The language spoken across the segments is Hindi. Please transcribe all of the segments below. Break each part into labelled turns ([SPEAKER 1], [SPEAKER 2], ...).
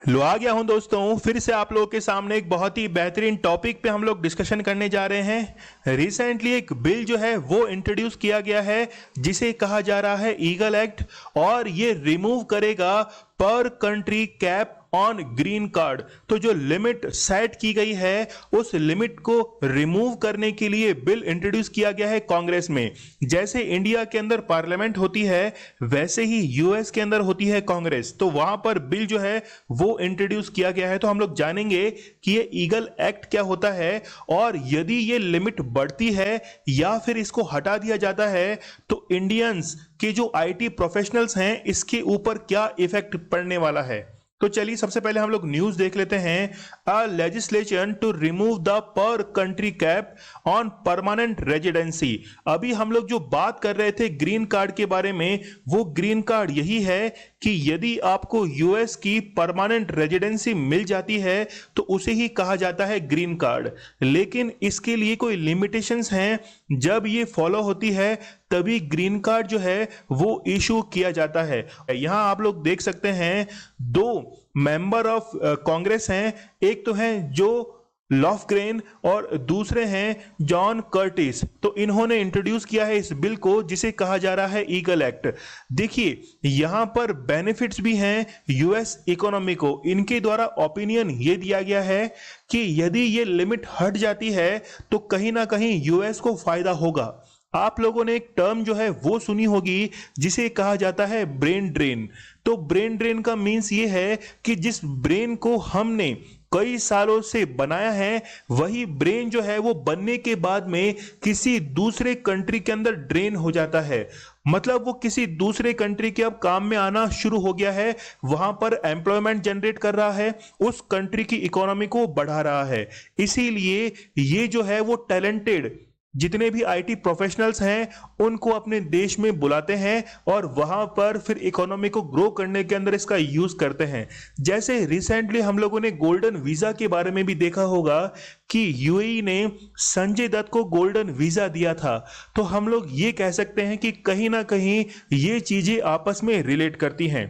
[SPEAKER 1] लो आ गया हूं दोस्तों, फिर से आप लोगों के सामने एक बहुत ही बेहतरीन टॉपिक पे हम लोग डिस्कशन करने जा रहे हैं। रिसेंटली एक बिल जो है वो इंट्रोड्यूस किया गया है जिसे कहा जा रहा है ईगल एक्ट, और ये रिमूव करेगा पर country cap on green card. तो जो लिमिट सेट की गई है उस लिमिट को रिमूव करने के लिए बिल इंट्रोड्यूस किया गया है कांग्रेस में। जैसे इंडिया के अंदर पार्लियामेंट होती है वैसे ही यूएस के अंदर होती है कांग्रेस, तो वहां पर बिल जो है वो इंट्रोड्यूस किया गया है। तो हम लोग जानेंगे कि ये ईगल एक्ट क्या होता है, और यदि ये लिमिट बढ़ती है या फिर इसको हटा दिया जाता है तो इंडियंस के जो आईटी प्रोफेशनल्स हैं इसके ऊपर क्या इफेक्ट पड़ने वाला है। तो चलिए सबसे पहले हम लोग न्यूज देख लेते हैं। A legislation to remove the per country cap on permanent residency. अभी हम लोग जो बात कर रहे थे ग्रीन कार्ड के बारे में, वो ग्रीन कार्ड यही है कि यदि आपको यूएस की परमानेंट रेजिडेंसी मिल जाती है तो उसे ही कहा जाता है ग्रीन कार्ड। लेकिन इसके लिए कोई लिमिटेशंस हैं, जब ये फॉलो होती है तभी ग्रीन कार्ड जो है वो इशू किया जाता है। यहां आप लोग देख सकते हैं दो मेंबर ऑफ कांग्रेस हैं, एक तो हैं जो लॉफ्ग्रेन और दूसरे हैं जॉन कर्टिस। तो इन्होंने इंट्रोड्यूस किया है इस बिल को जिसे कहा जा रहा है ईगल एक्ट। देखिए यहां पर बेनिफिट्स भी हैं यूएस इकोनॉमी को। इनके द्वारा ओपिनियन ये दिया गया है कि यदि ये लिमिट हट जाती है तो कहीं ना कहीं यूएस को फायदा होगा। आप लोगों ने एक टर्म जो है वो सुनी होगी जिसे कहा जाता है ब्रेन ड्रेन। तो ब्रेन ड्रेन का मीन्स ये है कि जिस ब्रेन को हमने कई सालों से बनाया है वही ब्रेन जो है वो बनने के बाद में किसी दूसरे कंट्री के अंदर ड्रेन हो जाता है। मतलब वो किसी दूसरे कंट्री के अब काम में आना शुरू हो गया है, वहां पर एम्प्लॉयमेंट जनरेट कर रहा है, उस कंट्री की इकोनॉमी को बढ़ा रहा है। इसीलिए ये जो है वो टैलेंटेड जितने भी आईटी प्रोफेशनल्स हैं उनको अपने देश में बुलाते हैं और वहां पर फिर इकोनॉमी को ग्रो करने के अंदर इसका यूज करते हैं। जैसे रिसेंटली हम लोगों ने गोल्डन वीजा के बारे में भी देखा होगा कि यूएई ने संजय दत्त को गोल्डन वीजा दिया था। तो हम लोग ये कह सकते हैं कि कहीं ना कहीं ये चीजें आपस में रिलेट करती हैं।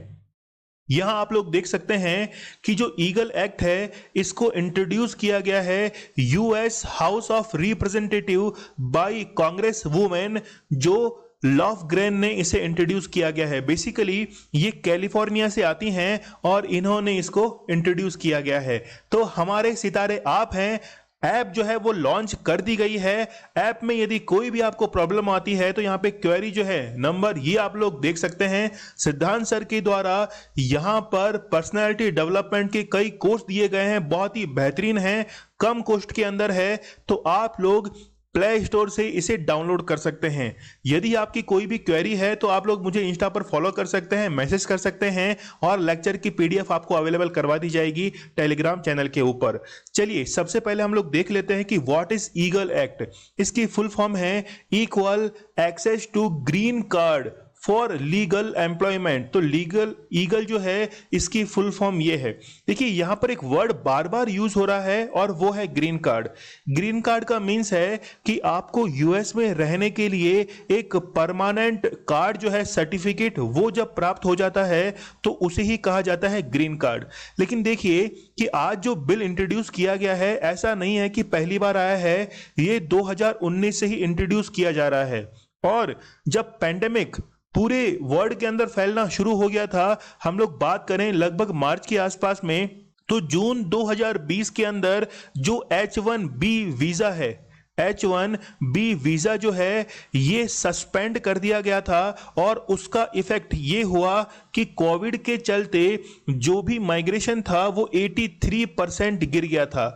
[SPEAKER 1] यहां आप लोग देख सकते हैं कि जो ईगल एक्ट है इसको इंट्रोड्यूस किया गया है US House of Representative by Congress women, Zoe Lofgren ने इसे इंट्रोड्यूस किया गया है। बेसिकली ये कैलिफोर्निया से आती हैं और इन्होंने इसको इंट्रोड्यूस किया गया है। तो हमारे सितारे आप हैं, ऐप जो है वो लॉन्च कर दी गई है। ऐप में यदि कोई भी आपको प्रॉब्लम आती है तो यहाँ पे क्वेरी जो है नंबर ये आप लोग देख सकते हैं। सिद्धांत सर के द्वारा यहाँ पर पर्सनालिटी डेवलपमेंट के कई कोर्स दिए गए हैं, बहुत ही बेहतरीन हैं, कम कॉस्ट के अंदर है। तो आप लोग प्ले स्टोर से इसे डाउनलोड कर सकते हैं। यदि आपकी कोई भी क्वेरी है तो आप लोग मुझे इंस्टा पर फॉलो कर सकते हैं, मैसेज कर सकते हैं, और लेक्चर की पीडीएफ आपको अवेलेबल करवा दी जाएगी टेलीग्राम चैनल के ऊपर। चलिए सबसे पहले हम लोग देख लेते हैं कि व्हाट इज ईगल एक्ट। इसकी फुल फॉर्म है equal access to green card for legal employment. तो लीगल ईगल जो है इसकी फुल फॉर्म ये है। देखिए यहां पर एक वर्ड बार बार यूज हो रहा है और वो है ग्रीन कार्ड। ग्रीन कार्ड का मीन्स है कि आपको यूएस में रहने के लिए एक परमानेंट कार्ड जो है सर्टिफिकेट वो जब प्राप्त हो जाता है तो उसे ही कहा जाता है ग्रीन कार्ड। लेकिन देखिए कि आज जो बिल इंट्रोड्यूस किया गया है ऐसा नहीं है कि पहली बार आया है, ये 2019 से ही इंट्रोड्यूस किया जा रहा है। और जब पैंडेमिक पूरे वर्ल्ड के अंदर फैलना शुरू हो गया था, हम लोग बात करें लगभग मार्च के आसपास में, तो जून 2020 के अंदर जो H1B वीजा है, H1B वीजा जो है ये सस्पेंड कर दिया गया था। और उसका इफेक्ट ये हुआ कि कोविड के चलते जो भी माइग्रेशन था वो 83% गिर गया था।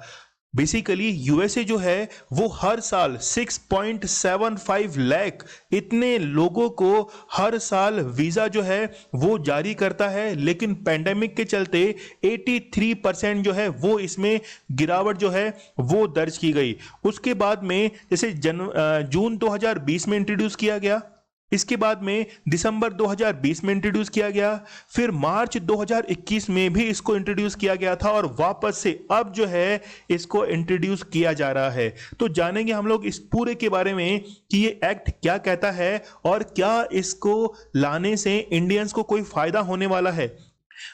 [SPEAKER 1] बेसिकली यूएसए जो है वो हर साल 6.75 लाख इतने लोगों को हर साल वीजा जो है वो जारी करता है, लेकिन पैंडेमिक के चलते 83% जो है वो इसमें गिरावट जो है वो दर्ज की गई। उसके बाद में जैसे जून 2020 में इंट्रोड्यूस किया गया, इसके बाद में दिसंबर 2020 में इंट्रोड्यूस किया गया, फिर मार्च 2021 में भी इसको इंट्रोड्यूस किया गया था, और वापस से अब जो है इसको इंट्रोड्यूस किया जा रहा है। तो जानेंगे हम लोग इस पूरे के बारे में कि ये एक्ट क्या कहता है और क्या इसको लाने से इंडियंस को कोई फायदा होने वाला है।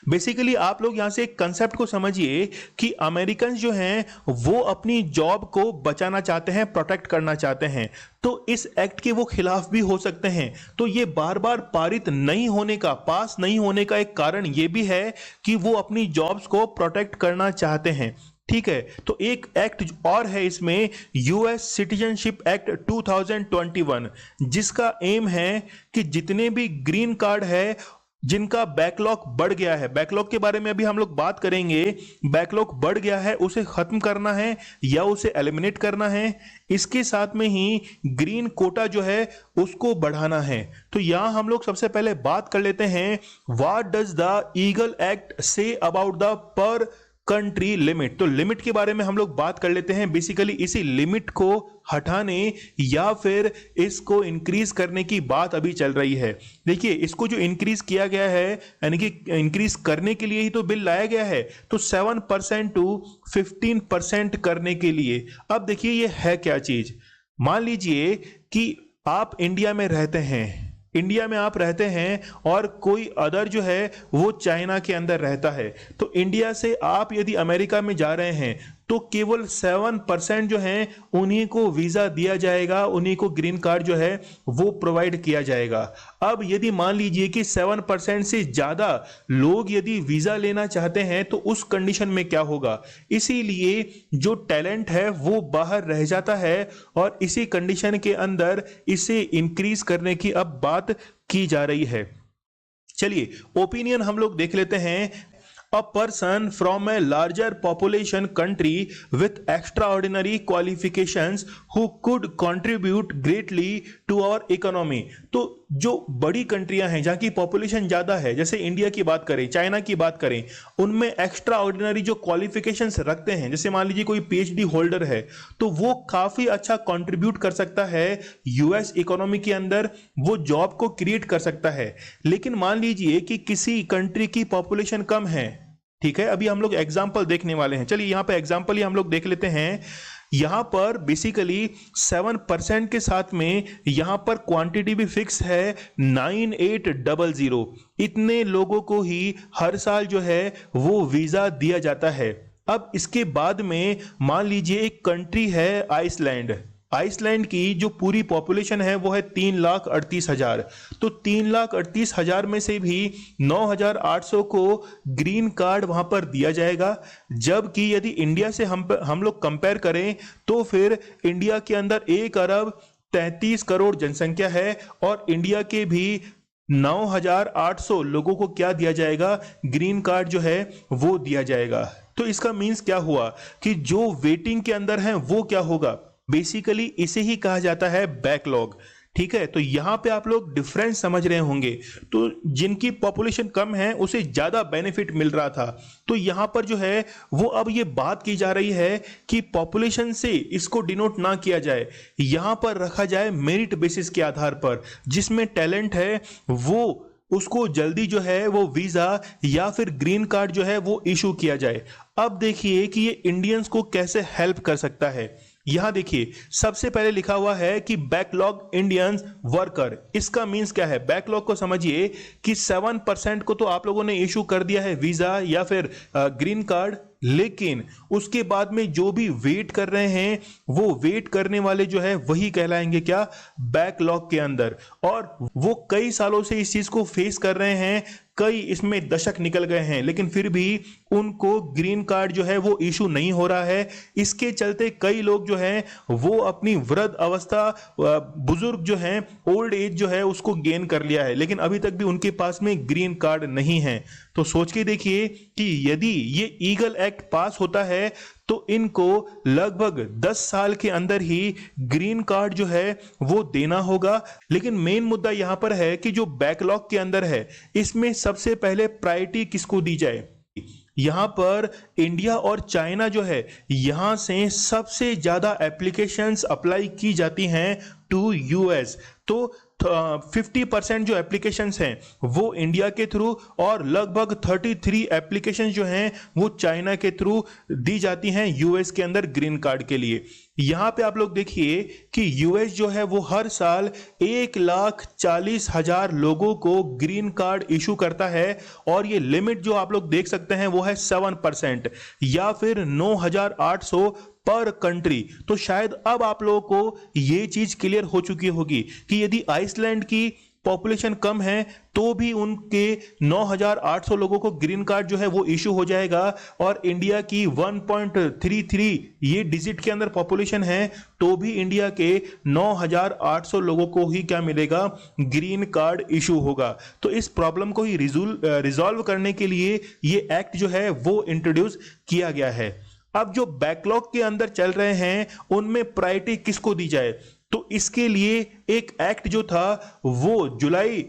[SPEAKER 1] बेसिकली आप लोग यहां से एक कंसेप्ट को समझिए कि अमेरिकन जो हैं वो अपनी जॉब को बचाना चाहते हैं, प्रोटेक्ट करना चाहते हैं, तो इस एक्ट के वो खिलाफ भी हो सकते हैं। तो ये बार बार पारित नहीं होने का, पास नहीं होने का एक कारण ये भी है कि वो अपनी जॉब्स को प्रोटेक्ट करना चाहते हैं। ठीक है, तो एक एक्ट और है इसमें, यूएस सिटीजनशिप एक्ट 2021, जिसका एम है कि जितने भी ग्रीन कार्ड है जिनका बैकलॉग बढ़ गया है, बैकलॉग के बारे में अभी हम लोग बात करेंगे, बैकलॉग बढ़ गया है उसे खत्म करना है या उसे एलिमिनेट करना है, इसके साथ में ही ग्रीन कोटा जो है उसको बढ़ाना है। तो यहां हम लोग सबसे पहले बात कर लेते हैं, what does the eagle act say about the per country limit. तो लिमिट के बारे में हम लोग बात कर लेते हैं। बेसिकली इसी लिमिट को हटाने या फिर इसको इंक्रीज करने की बात अभी चल रही है। देखिए, इसको जो इंक्रीज किया गया है, यानी कि इंक्रीज करने के लिए ही तो बिल लाया गया है, तो 7% टू 15% करने के लिए। अब देखिए ये है क्या चीज। मान लीजिए कि आप इंडिया में रहते हैं, इंडिया में आप रहते हैं और कोई अदर जो है वो चाइना के अंदर रहता है, तो इंडिया से आप यदि अमेरिका में जा रहे हैं तो केवल 7% जो है उन्हीं को वीजा दिया जाएगा, उन्हीं को ग्रीन कार्ड जो है वो प्रोवाइड किया जाएगा। अब यदि मान लीजिए कि 7% से ज्यादा लोग यदि वीजा लेना चाहते हैं तो उस कंडीशन में क्या होगा, इसीलिए जो टैलेंट है वो बाहर रह जाता है और इसी कंडीशन के अंदर इसे इंक्रीज करने की अब बात की जा रही है। चलिए ओपिनियन हम लोग देख लेते हैं। A person from a larger population country with extraordinary qualifications who could contribute greatly to our economy। तो जो बड़ी कंट्रियां हैं जहां की पॉपुलेशन ज्यादा है, जैसे इंडिया की बात करें, चाइना की बात करें, उनमें एक्स्ट्रा ऑर्डिनरी जो क्वालिफिकेशंस रखते हैं, जैसे मान लीजिए कोई पीएचडी होल्डर है तो वो काफी अच्छा कंट्रीब्यूट कर सकता है यूएस इकोनॉमी के अंदर, वो जॉब को क्रिएट कर सकता है। लेकिन मान लीजिए कि किसी कंट्री की पॉपुलेशन कम है, ठीक है, अभी हम लोग एग्जाम्पल देखने वाले हैं। चलिए यहां पे एग्जाम्पल ही हम लोग देख लेते हैं। यहां पर बेसिकली 7% के साथ में यहां पर क्वांटिटी भी फिक्स है 9800। इतने लोगों को ही हर साल जो है वो वीजा दिया जाता है। अब इसके बाद में मान लीजिए एक कंट्री है आइसलैंड, आइसलैंड की जो पूरी पॉपुलेशन है वो है 3,38,000। तो 3,38,000 में से भी 9,800 को ग्रीन कार्ड वहां पर दिया जाएगा। जबकि यदि इंडिया से हम लोग कंपेयर करें तो फिर इंडिया के अंदर 1,33 करोड़ जनसंख्या है और इंडिया के भी 9,800 लोगों को क्या दिया जाएगा, ग्रीन कार्ड जो है वो दिया जाएगा। तो इसका मीन्स क्या हुआ कि जो वेटिंग के अंदर है वो क्या होगा, बेसिकली इसे ही कहा जाता है बैकलॉग। ठीक है, तो यहां पे आप लोग डिफरेंस समझ रहे होंगे। तो जिनकी पॉपुलेशन कम है उसे ज्यादा बेनिफिट मिल रहा था, तो यहां पर जो है वो अब ये बात की जा रही है कि पॉपुलेशन से इसको डिनोट ना किया जाए, यहां पर रखा जाए मेरिट बेसिस के आधार पर। जिसमें टैलेंट है वो उसको जल्दी जो है वो वीजा या फिर ग्रीन कार्ड जो है वो इशू किया जाए। अब देखिए कि ये इंडियंस को कैसे हेल्प कर सकता है। यहां देखिए सबसे पहले लिखा हुआ है कि बैकलॉग इंडियंस वर्कर। इसका मींस क्या है, बैकलॉग को समझिए कि 7% को तो आप लोगों ने इशू कर दिया है वीजा या फिर ग्रीन कार्ड, लेकिन उसके बाद में जो भी वेट कर रहे हैं वो वेट करने वाले जो है वही कहलाएंगे क्या, बैकलॉग के अंदर। और वो कई सालों से इस चीज को फेस कर रहे हैं, कई इसमें दशक निकल गए हैं, लेकिन फिर भी उनको ग्रीन कार्ड जो है वो इशू नहीं हो रहा है। इसके चलते कई लोग जो हैं वो अपनी वृद्ध अवस्था, बुजुर्ग जो हैं, ओल्ड एज जो है उसको गेन कर लिया है, लेकिन अभी तक भी उनके पास में ग्रीन कार्ड नहीं है। तो सोच के देखिए कि यदि ये ईगल एक्ट पास होता है तो इनको लगभग 10 साल के अंदर ही ग्रीन कार्ड जो है वो देना होगा। लेकिन मेन मुद्दा यहां पर है कि जो बैकलॉग के अंदर है इसमें सबसे पहले प्रायोरिटी किसको दी जाए। यहां पर इंडिया और चाइना जो है यहां से सबसे ज्यादा एप्लीकेशंस अप्लाई की जाती हैं टू यूएस। तो 50% जो एप्लीकेशंस हैं वो इंडिया के थ्रू और लगभग 33 एप्लीकेशंस जो हैं वो चाइना के थ्रू दी जाती हैं यूएस के अंदर ग्रीन कार्ड के लिए। यहां पे आप लोग देखिए कि यूएस जो है वो हर साल 1,40,000 लोगों को ग्रीन कार्ड इशू करता है और ये लिमिट जो आप लोग देख सकते हैं वो है 7% या फिर 9,800 पर कंट्री। तो शायद अब आप लोगों को ये चीज क्लियर हो चुकी होगी कि यदि आइसलैंड की पॉपुलेशन कम है तो भी उनके 9,800 लोगों को ग्रीन कार्ड जो है वो इशू हो जाएगा, और इंडिया की 1.33 ये डिजिट के अंदर पॉपुलेशन है तो भी इंडिया के 9,800 लोगों को ही क्या मिलेगा, ग्रीन कार्ड इशू होगा। तो इस प्रॉब्लम को ही रिजॉल्व करने के लिए ये एक्ट जो है वो इंट्रोड्यूस किया गया है। अब जो बैकलॉग के अंदर चल रहे हैं उनमें प्रायोरिटी किसको दी जाए, तो इसके लिए एक एक्ट जो था वो जुलाई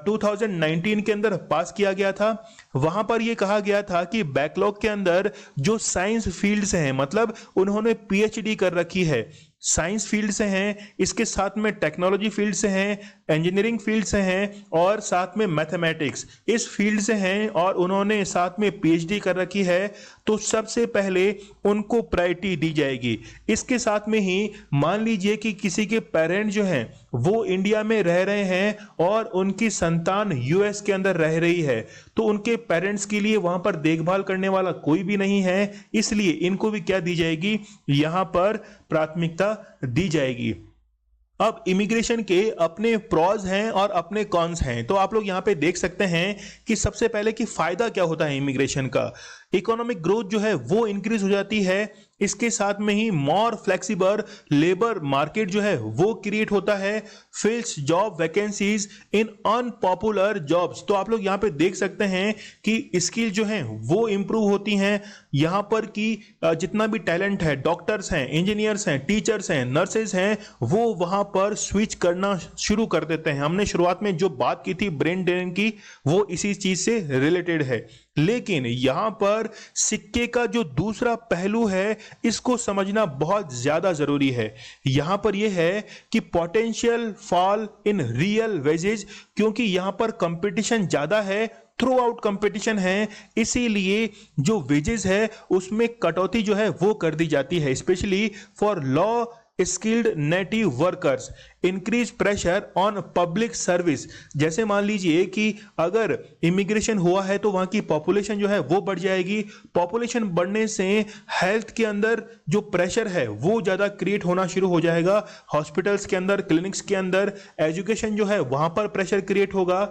[SPEAKER 1] 2019 के अंदर पास किया गया था। वहां पर यह कहा गया था कि बैकलॉग के अंदर जो साइंस फील्ड से हैं, मतलब उन्होंने पीएचडी कर रखी है, साइंस फील्ड से हैं, इसके साथ में टेक्नोलॉजी फील्ड से हैं, इंजीनियरिंग फील्ड से हैं और साथ में मैथमेटिक्स इस फील्ड से हैं और उन्होंने साथ में पीएचडी कर रखी है, तो सबसे पहले उनको प्रायोरिटी दी जाएगी। इसके साथ में ही मान लीजिए कि किसी के पेरेंट जो हैं वो इंडिया में रह रहे हैं और उनकी संतान यूएस के अंदर रह रही है, तो उनके पेरेंट्स के लिए वहां पर देखभाल करने वाला कोई भी नहीं है, इसलिए इनको भी क्या दी जाएगी, यहां पर प्राथमिकता दी जाएगी। अब इमिग्रेशन के अपने प्रॉज हैं और अपने कॉन्स हैं, तो आप लोग यहां पे देख सकते हैं कि सबसे पहले कि फायदा क्या होता है इमिग्रेशन का। इकोनॉमिक ग्रोथ जो है वो इंक्रीज हो जाती है, इसके साथ में ही मोर फ्लेक्सिबल लेबर मार्केट जो है वो क्रिएट होता है, fills job vacancies in unpopular jobs. तो आप लोग यहां पे देख सकते हैं कि स्किल जो है वो इंप्रूव होती हैं, यहां पर कि जितना भी टैलेंट है, डॉक्टर्स हैं, इंजीनियर्स हैं, टीचर्स हैं, नर्सेज हैं, वो वहां पर स्विच करना शुरू कर देते हैं। हमने शुरुआत में जो बात की थी ब्रेन ड्रेन की, वो इसी चीज से रिलेटेड है। लेकिन यहां पर सिक्के का जो दूसरा पहलू है इसको समझना बहुत ज्यादा जरूरी है। यहां पर यह है कि potential fall in real wages, क्योंकि यहां पर कंपटीशन ज्यादा है, थ्रू आउट कंपटीशन है, इसीलिए जो वेजेस है उसमें कटौती जो है वो कर दी जाती है, specially for law skilled native workers, increase pressure on public service. जैसे मान लीजिए कि अगर इमिग्रेशन हुआ है तो वहां की पॉपुलेशन जो है वो बढ़ जाएगी, पॉपुलेशन बढ़ने से हेल्थ के अंदर जो प्रेशर है वो ज्यादा क्रिएट होना शुरू हो जाएगा, हॉस्पिटल्स के अंदर, क्लिनिक्स के अंदर, एजुकेशन जो है वहां पर प्रेशर क्रिएट होगा।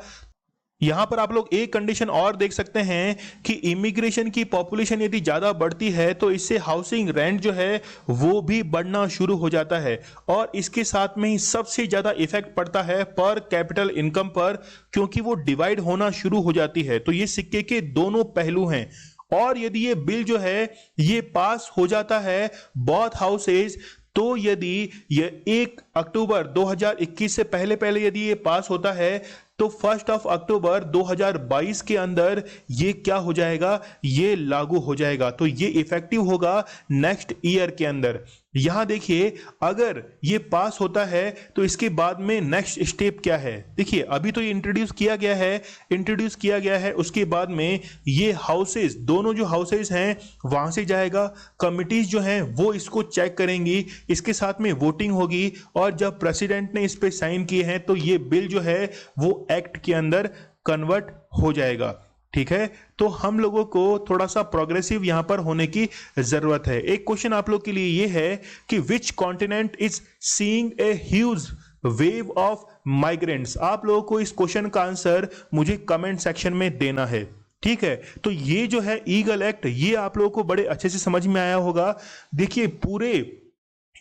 [SPEAKER 1] यहां पर आप लोग एक कंडीशन और देख सकते हैं कि इमिग्रेशन की पॉपुलेशन यदि ज्यादा बढ़ती है तो इससे हाउसिंग रेंट जो है वो भी बढ़ना शुरू हो जाता है, और इसके साथ में ही सबसे ज्यादा इफेक्ट पड़ता है पर कैपिटल इनकम पर, क्योंकि वो डिवाइड होना शुरू हो जाती है। तो ये सिक्के के दोनों पहलू हैं। और यदि ये बिल जो है ये पास हो जाता है बोथ हाउसेज, तो यदि ये 1 अक्टूबर 2021 से पहले पहले यदि ये पास होता है तो 1 अक्टूबर 2022 के अंदर ये क्या हो जाएगा, ये लागू हो जाएगा। तो ये इफेक्टिव होगा नेक्स्ट ईयर के अंदर। यहां देखिए अगर ये पास होता है तो इसके बाद में नेक्स्ट स्टेप क्या है। देखिए अभी तो ये इंट्रोड्यूस किया गया है, उसके बाद में ये हाउसेस, दोनों जो हाउसेस हैं वहां से जाएगा, कमिटीज जो हैं वो इसको चेक करेंगी, इसके साथ में वोटिंग होगी, और जब प्रेसिडेंट ने इस पे साइन किए हैं तो ये बिल जो है वो एक्ट के अंदर कन्वर्ट हो जाएगा। ठीक है, तो हम लोगों को थोड़ा सा प्रोग्रेसिव यहां पर होने की जरूरत है। एक क्वेश्चन आप लोग के लिए यह है कि which continent is seeing a huge wave of migrants. आप लोगों को इस क्वेश्चन का आंसर मुझे कमेंट सेक्शन में देना है। ठीक है, तो ये जो है ईगल एक्ट, ये आप लोगों को बड़े अच्छे से समझ में आया होगा। देखिए पूरे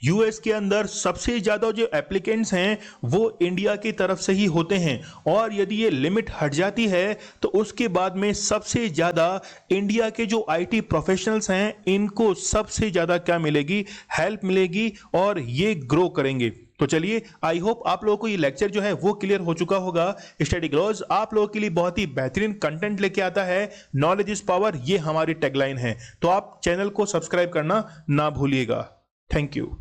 [SPEAKER 1] यूएस के अंदर सबसे ज्यादा जो एप्लीकेंट्स हैं वो इंडिया की तरफ से ही होते हैं, और यदि ये लिमिट हट जाती है तो उसके बाद में सबसे ज्यादा इंडिया के जो आईटी प्रोफेशनल्स हैं इनको सबसे ज्यादा क्या मिलेगी, हेल्प मिलेगी, और ये ग्रो करेंगे। तो चलिए, आई होप आप लोगों को ये लेक्चर जो है वो क्लियर हो चुका होगा। स्टडी ग्रोज आप लोगों के लिए बहुत ही बेहतरीन कंटेंट लेके आता है, नॉलेज इज पावर, ये हमारी टैगलाइन है। तो आप चैनल को सब्सक्राइब करना ना भूलिएगा। Thank you.